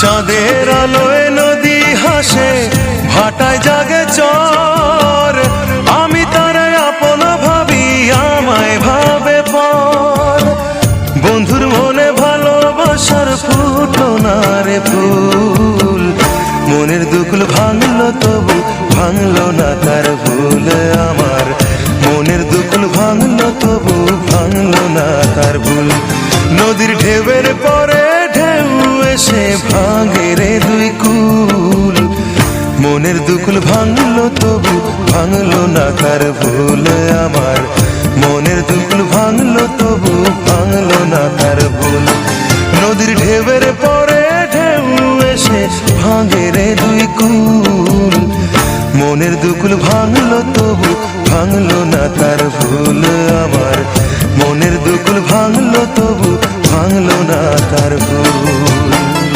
চাঁদের আলোয় নদী হাসে, ভাটায় জাগে চর, আমি তারে আপন ভাবি, আমায় ভাবে পর। বন্ধুর মনে ভালোবাসার ফুটলো না রে ফুল, মনের দুকুল ভাঙলো তবু ভাঙলো না তার ভুল আমার। মনের দুকুল ভাঙলো তবু ভাঙলো না তার ভুল। নদীর ঢেউয়ের পরে ঢেউ এসে ভাঙে রে দুই কুল, মনের দুকুল ভাঙলো তবু ভাঙলো না তার ভুল আমার। মনের দুকুল ভাঙলো তবু ভাঙলো না তার ভুল। নদীর ঢেউয়ের পরে ঢেউ এসে ভাঙে রে দুই কুল, মনের দুকুল ভাঙলো তবু ভাঙলো না তার ভুল আমার। মনের দুকুল ভাঙলো তবু ভাঙলো না তার ভুল।